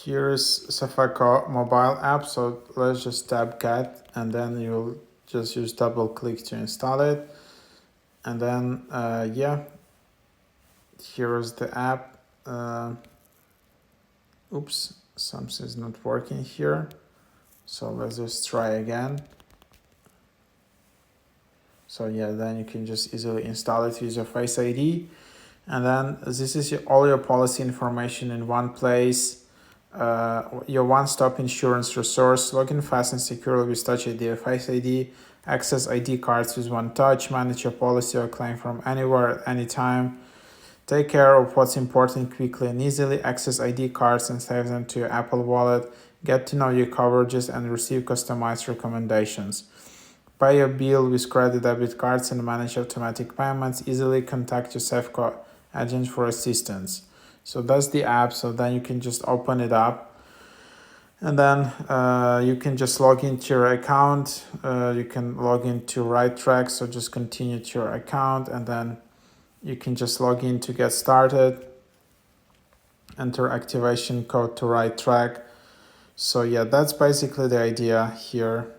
Here's Safeco Mobile app. So let's just tap get, and then you'll just use double click to install it. And then, yeah, here's the app. Oops, something's not working here. So let's just try again. So yeah, then you can just easily install it with your Face ID. And then this is all your policy information in one place. Your one-stop insurance resource. Login fast and securely with Touch ID or Face ID. Access ID cards with one touch. Manage your policy or claim from anywhere at any time. Take care of what's important quickly and easily. Access ID cards and save them to your Apple Wallet. Get to know your coverages and receive customized recommendations. Pay your bill with credit debit cards and manage automatic payments. Easily contact your Safeco agent for assistance. So that's the app. So then you can just open it up, and then you can just log into your account. You can log into Right Track. So just continue to your account, and then you can just log in to get started. Enter activation code to Right Track. So yeah, that's basically the idea here.